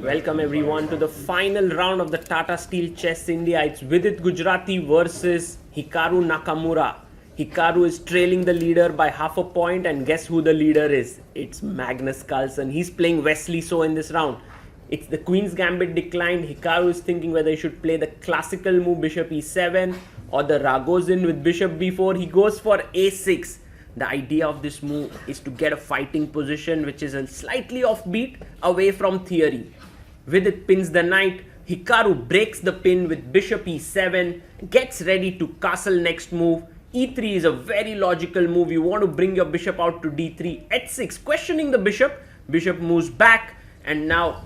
Welcome everyone to the final round of the Tata Steel Chess India. It's Vidit Gujrathi versus Hikaru Nakamura. Hikaru is trailing the leader by half a point, and guess who the leader is? It's Magnus Carlsen. He's playing Wesley So in this round. It's the Queen's Gambit declined. Hikaru is thinking whether he should play the classical move Bishop e7 or the Ragozin with Bishop b4. He goes for a6. The idea of this move is to get a fighting position which is a slightly offbeat away from theory. Vidit pins the knight. Hikaru breaks the pin with Bishop e7, gets ready to castle next move. e3 is a very logical move. You want to bring your bishop out to d3. h6, questioning the bishop. Bishop moves back, and now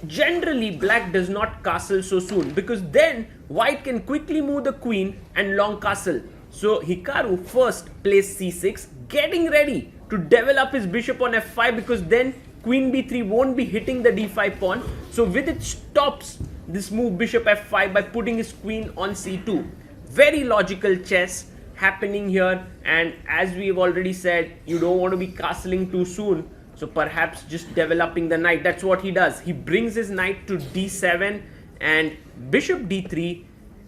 generally black does not castle so soon because then white can quickly move the queen and long castle. So Hikaru first plays c6, getting ready to develop his bishop on f5 because then queen b3 won't be hitting the d5 pawn. So Vidit stops this move bishop f5 by putting his queen on c2. Very logical chess happening here, and as we've already said, you don't want to be castling too soon. So perhaps just developing the knight. That's what he does. He brings his knight to d7 and bishop d3.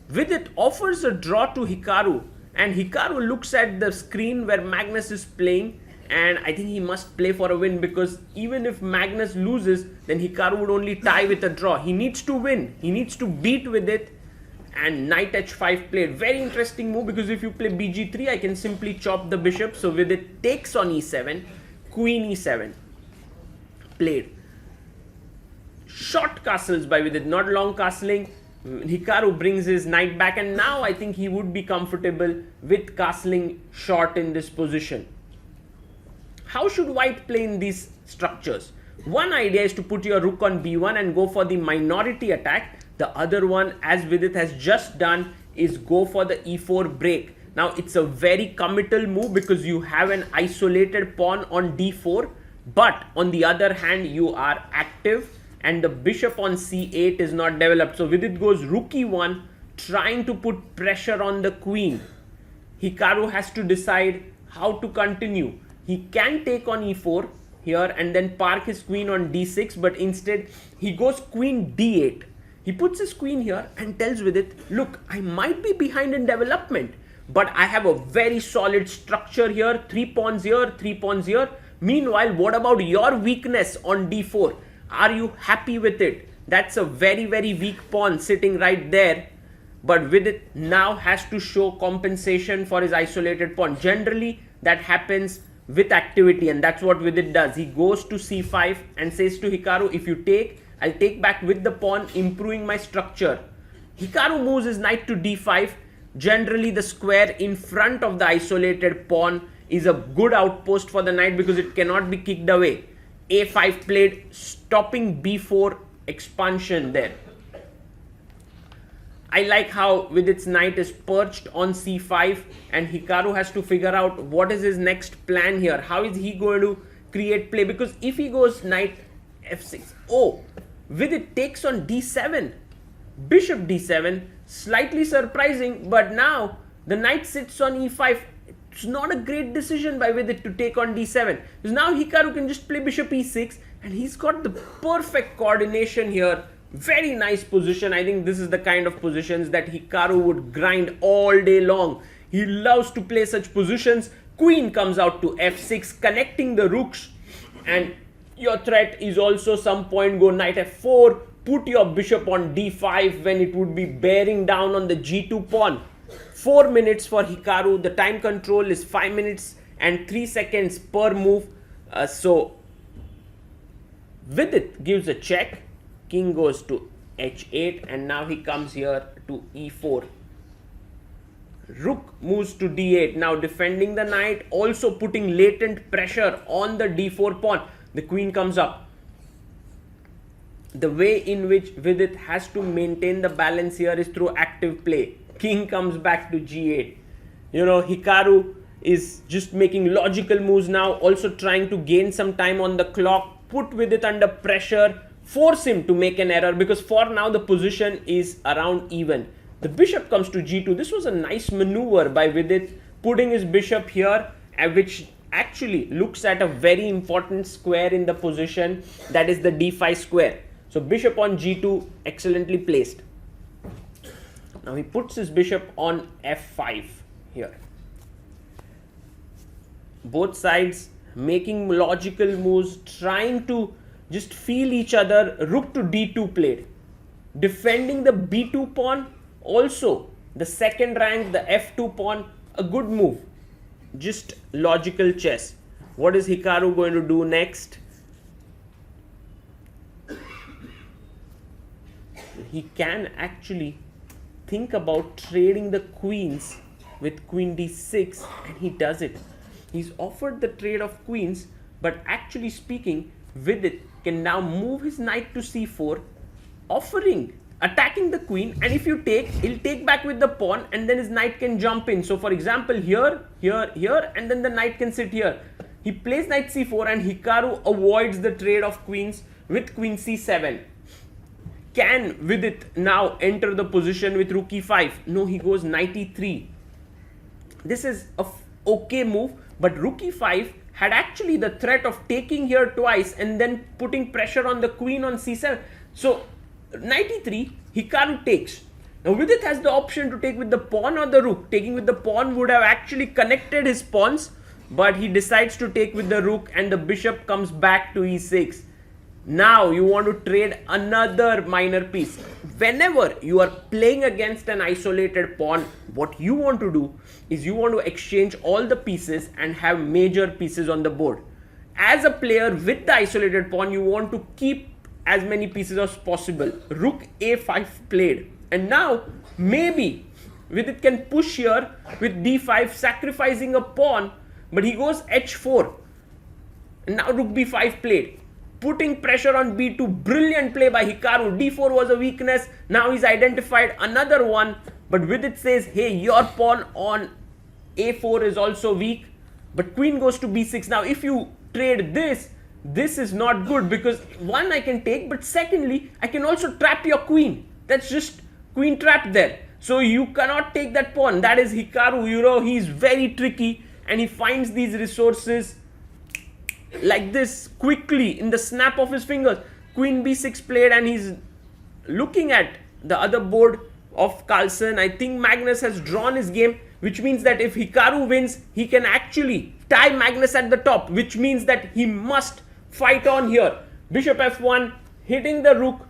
Vidit offers a draw to Hikaru, and Hikaru looks at the screen where Magnus is playing, and I think he must play for a win because even if Magnus loses, then Hikaru would only tie with a draw. He needs to win. He needs to beat Vidit, and knight h5 played. Very interesting move because if you play bg3, I can simply chop the bishop. So Vidit takes on e7, queen e7 played. Short castles by Vidit, not long castling. Hikaru brings his knight back, and now I think he would be comfortable with castling short in this position. How should white play in these structures? One idea is to put your rook on b1 and go for the minority attack. The other one, as Vidit has just done, is go for the e4 break. Now it's a very committal move because you have an isolated pawn on d4, but on the other hand you are active and the bishop on c8 is not developed. So Vidit goes rook e1, trying to put pressure on the queen. Hikaru has to decide how to continue. He can take on e4 here and then park his queen on d6, but instead he goes queen d8. He puts his queen here and tells Vidit, look, I might be behind in development, but I have a very solid structure here, 3 pawns here, 3 pawns here. Meanwhile, what about your weakness on d4? Are you happy with it? That's a very, very weak pawn sitting right there. But Vidit now has to show compensation for his isolated pawn. Generally, that happens with activity, and that's what Vidit does. He goes to c5 and says to Hikaru, if you take, I'll take back with the pawn, improving my structure. Hikaru moves his knight to d5. Generally, the square in front of the isolated pawn is a good outpost for the knight because it cannot be kicked away. a5 played, stopping b4 expansion there. I like how Vidit's knight is perched on c5 and Hikaru has to figure out what is his next plan here. How is he going to create play? Because if he goes knight f6, oh, Vidit takes on d7, bishop d7, slightly surprising, but now the knight sits on e5. It's not a great decision by Vidit to take on d7 because now Hikaru can just play bishop e6 and he's got the perfect coordination here. Very nice position. I think this is the kind of positions that Hikaru would grind all day long. He loves to play such positions. Queen comes out to f6, connecting the rooks, and your threat is also some point go knight f4, put your bishop on d5 when it would be bearing down on the g2 pawn. 4 minutes for Hikaru. The time control is 5 minutes and 3 seconds per move. So Vidit gives a check. King goes to h8 and now he comes here to e4. Rook moves to d8. Now defending the knight, also putting latent pressure on the d4 pawn. The queen comes up. The way in which Vidit has to maintain the balance here is through active play. King comes back to g8. You know, Hikaru is just making logical moves now, also trying to gain some time on the clock, put Vidit under pressure, force him to make an error because for now the position is around even. The bishop comes to g2. This was a nice maneuver by Vidit, putting his bishop here, which actually looks at a very important square in the position, that is the d5 square. So bishop on g2, excellently placed. Now he puts his bishop on f5 here. Both sides making logical moves, trying to just feel each other. Rook to d2 played. Defending the b2 pawn, also the second rank, the f2 pawn, a good move. Just logical chess. What is Hikaru going to do next? He can actually think about trading the queens with queen d6, and he does it. He's offered the trade of queens, but actually speaking, Vidit can now move his knight to c4, attacking the queen, and if you take, he'll take back with the pawn, and then his knight can jump in. So for example, here, and then the knight can sit here. He plays knight c4, and Hikaru avoids the trade of queens with queen c7. Can Vidit now enter the position with rook e5? No, he goes knight e3. This is a okay move, but rook e5 had actually the threat of taking here twice and then putting pressure on the queen on c7. So knight e3, Hikaru takes. Now Vidit has the option to take with the pawn or the rook. Taking with the pawn would have actually connected his pawns, but he decides to take with the rook, and the bishop comes back to e6. Now you want to trade another minor piece. Whenever you are playing against an isolated pawn, what you want to do is you want to exchange all the pieces and have major pieces on the board. As a player with the isolated pawn, you want to keep as many pieces as possible. Rook a5 played, and now maybe Vidit can push here with d5, sacrificing a pawn, but he goes h4, and now rook b5 played, putting pressure on b2. Brilliant play by Hikaru. d4 was a weakness. Now he's identified another one, but Vidit says, hey, your pawn on a4 is also weak, but queen goes to b6. Now if you trade this, this is not good, because one, I can take, but secondly, I can also trap your queen. That's just queen trapped there. So you cannot take that pawn. That is Hikaru, you know, he's very tricky, and he finds these resources like this quickly in the snap of his fingers. Queen b6 played, and he's looking at the other board of Carlsen. I think Magnus has drawn his game, which means that if Hikaru wins, he can actually tie Magnus at the top, which means that he must fight on here. Bishop f1, hitting the rook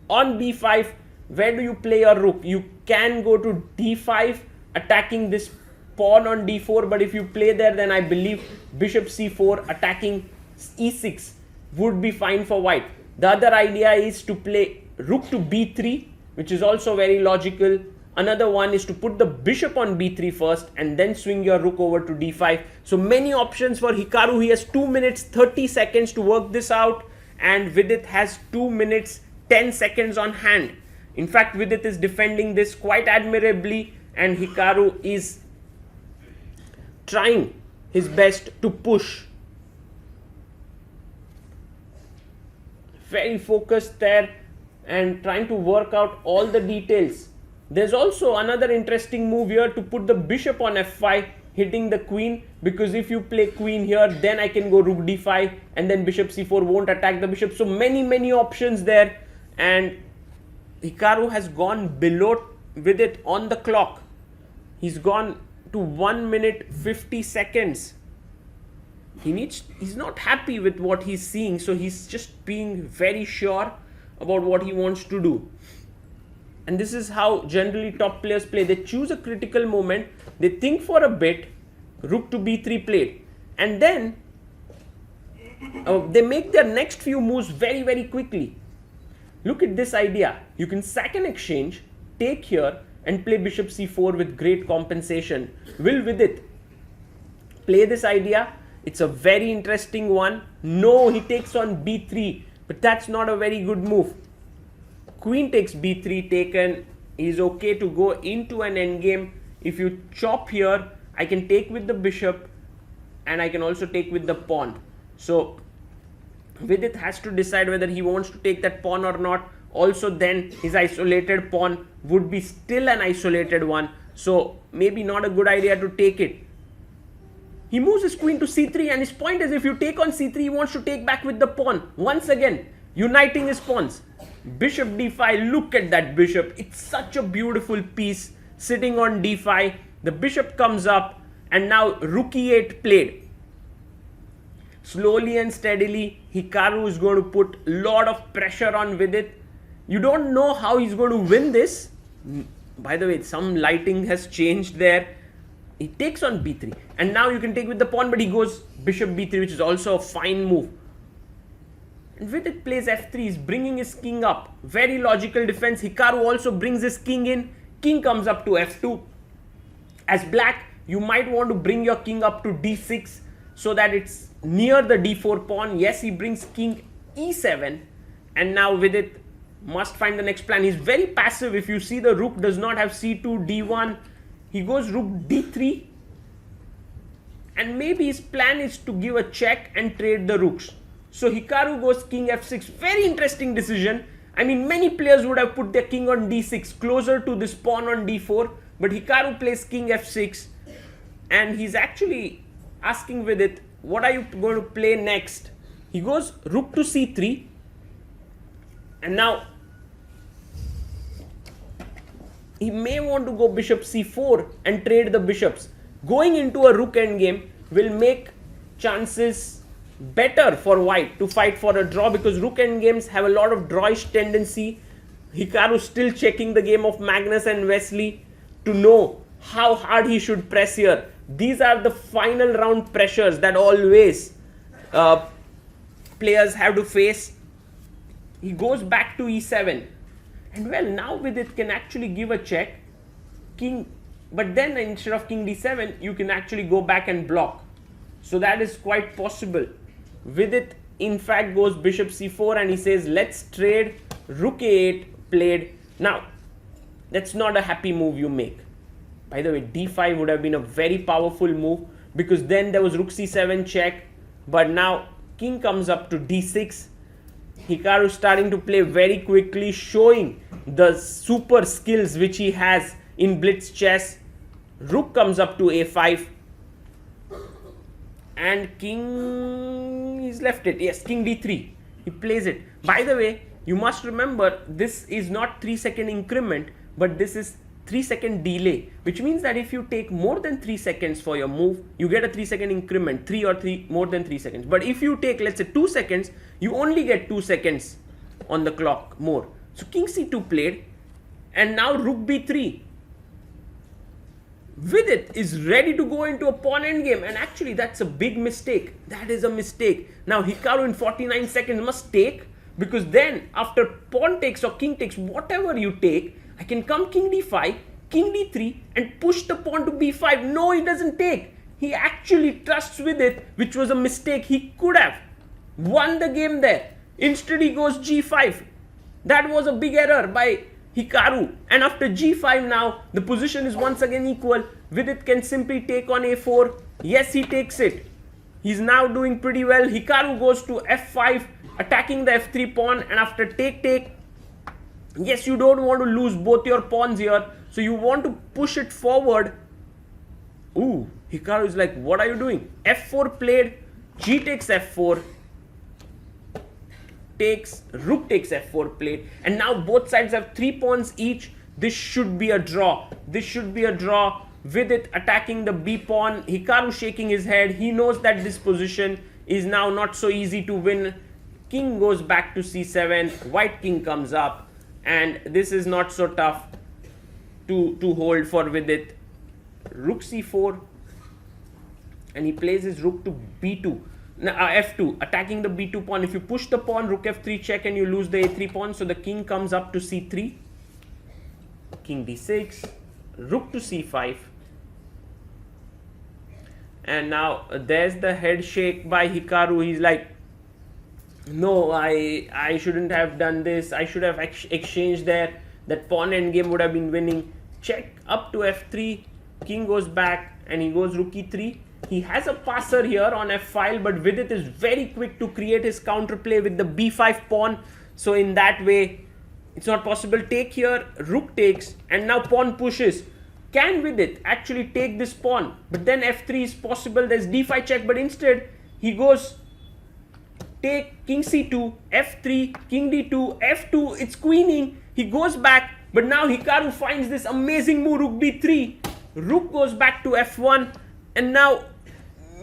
on b5. Where do you play your rook? You can go to d5, attacking this pawn on d4, but if you play there, then I believe bishop c4 attacking e6 would be fine for white. The other idea is to play rook to b3, which is also very logical. Another one is to put the bishop on b3 first and then swing your rook over to d5. So many options for Hikaru. He has 2 minutes 30 seconds to work this out, and Vidit has 2 minutes 10 seconds on hand. In fact, Vidit is defending this quite admirably, and Hikaru is trying his best to push. Very focused there and trying to work out all the details. There's also another interesting move here to put the bishop on f5, hitting the queen, because if you play queen here, then I can go rook d5, and then bishop c4 won't attack the bishop. So many options there, and Hikaru has gone below Vidit on the clock. He's gone to 1 minute 50 seconds. He's not happy with what he's seeing, so he's just being very sure about what he wants to do. And this is how generally top players play. They choose a critical moment, they think for a bit, rook to b3 played, and then they make their next few moves very quickly. Look at this idea. You can sack an exchange, take here, and play bishop c4 with great compensation. Will Vidit play this idea? It's a very interesting one. No, he takes on b3, but that's not a very good move. Queen takes b3 taken. He's okay to go into an endgame. If you chop here, I can take with the bishop, and I can also take with the pawn. So Vidit has to decide whether he wants to take that pawn or not. Also, then his isolated pawn would be still an isolated one, so maybe not a good idea to take it. He moves his queen to c3, and his point is, if you take on c3, he wants to take back with the pawn. Once again, uniting his pawns. Bishop d5, look at that bishop. It's such a beautiful piece sitting on d5. The bishop comes up and now rook e8 played. Slowly and steadily, Hikaru is going to put a lot of pressure on Vidit. You don't know how he's going to win this. By the way, some lighting has changed there. He takes on b3 and now you can take with the pawn, but he goes bishop b3, which is also a fine move. And Vidit plays f3, he's bringing his king up. Very logical defense. Hikaru also brings his king in. King comes up to f2. As black, you might want to bring your king up to d6 so that it's near the d4 pawn. Yes, he brings king e7 and now Vidit must find the next plan. He's very passive. If you see, the rook does not have c2, d1. He goes rook d3 and maybe his plan is to give a check and trade the rooks. So Hikaru goes king f6. Very interesting decision. I mean, many players would have put their king on d6 closer to this pawn on d4, but Hikaru plays king f6 and he's actually asking Vidit, what are you going to play next? He goes rook to c3 and now he may want to go bishop c4 and trade the bishops. Going into a rook endgame will make chances better for white to fight for a draw, because rook endgames have a lot of drawish tendency. Hikaru still checking the game of Magnus and Wesley to know how hard he should press here. These are the final round pressures that always players have to face. He goes back to e7 and well, now Vidit can actually give a check king, but then instead of king d7 you can actually go back and block. So that is quite possible. Vidit in fact goes bishop c4 and he says let's trade. Rook a8 played. Now that's not a happy move you make. By the way, d5 would have been a very powerful move because then there was rook c7 check, but now king comes up to d6. Hikaru starting to play very quickly, showing the super skills which he has in blitz chess. Rook comes up to a5 and king, he's left it. Yes, king d3. He plays it. By the way, you must remember this is not 3-second increment, but this is 3-second delay, which means that if you take more than 3 seconds for your move, you get a 3-second increment, more than 3 seconds. But if you take, let's say, 2 seconds, you only get 2 seconds on the clock more. So king c2 played and now rook b3. Vidit is ready to go into a pawn endgame, and actually that's a big mistake. That is a mistake. Now Hikaru in 49 seconds must take, because then after pawn takes or king takes, whatever you take, I can come king d5, king d3 and push the pawn to b5. No, he doesn't take. He actually trusts Vidit, which was a mistake. He could have won the game there. Instead he goes g5. That was a big error by Hikaru. And after g5 now, the position is once again equal. Vidit can simply take on a4. Yes, he takes it. He's now doing pretty well. Hikaru goes to f5, attacking the f3 pawn, and after take, yes, you don't want to lose both your pawns here, so you want to push it forward. Ooh, Hikaru is like, what are you doing? f4 played, g takes f4, rook takes f4 played, and now both sides have 3 pawns each. This should be a draw. This should be a draw. Vidit attacking the b pawn, Hikaru shaking his head. He knows that this position is now not so easy to win. King goes back to c7, white king comes up, and this is not so tough to hold for Vidit. Rook c4, and he plays his rook to b2. F2, attacking the b2 pawn. If you push the pawn, rook f3 check, and you lose the a3 pawn. So the king comes up to c3, king d6, rook to c5, and now there's the head shake by Hikaru. He's like, no, I shouldn't have done this. I should have exchanged there. That pawn endgame would have been winning. Check up to f3, king goes back, and he goes rook e3. He has a passer here on f5, but Vidit is very quick to create his counterplay with the b5 pawn. So in that way, it's not possible. Take here, rook takes, and now pawn pushes. Can Vidit actually take this pawn? But then f3 is possible. There's d5 check, but instead he goes take king c2, f3, king d2, f2, it's queening, he goes back, but now Hikaru finds this amazing move, rook b3, rook goes back to f1, and now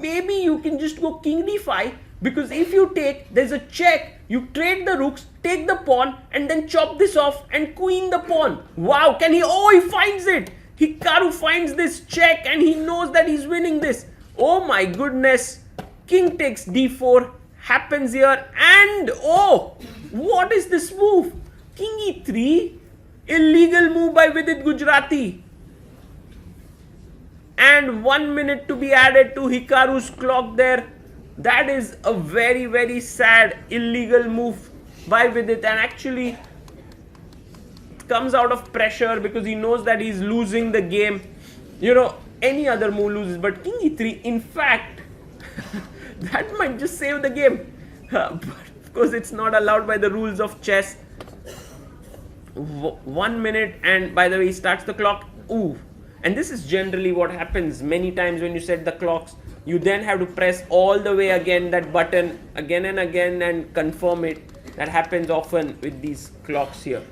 maybe you can just go king d5, because if you take, there's a check, you trade the rooks, take the pawn, and then chop this off and queen the pawn. Wow, can he, oh, he finds it! Hikaru finds this check and he knows that he's winning this. Oh my goodness, king takes d4, happens here, and oh, what is this move? King e3, illegal move by Vidit Gujrathi. And 1 minute to be added to Hikaru's clock there. That is a very, very sad illegal move by Vidit, and actually it comes out of pressure because he knows that he's losing the game. You know, any other move loses, but king e3, in fact, that might just save the game. But of course, it's not allowed by the rules of chess. 1 minute, and by the way, he starts the clock. Ooh. And this is generally what happens many times when you set the clocks. You then have to press all the way again that button again and again and confirm it. That happens often with these clocks here.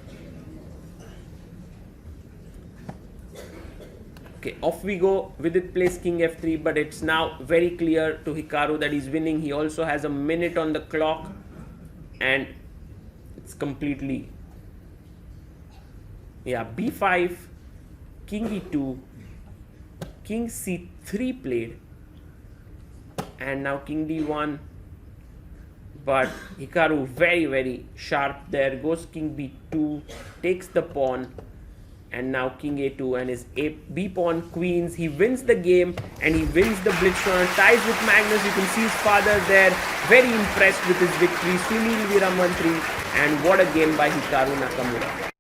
Okay, off we go. Vidit plays king f3, but it's now very clear to Hikaru that he's winning. He also has a minute on the clock, and it's completely, yeah, b5, king e2, king c3 played, and now king d1, but Hikaru very, very sharp there, goes king b2, takes the pawn, and now king a2, and his b pawn queens. He wins the game and he wins the blitz tournament, ties with Magnus. You can see his father there, very impressed with his victory, Sunil Veeramantri, and what a game by Hikaru Nakamura.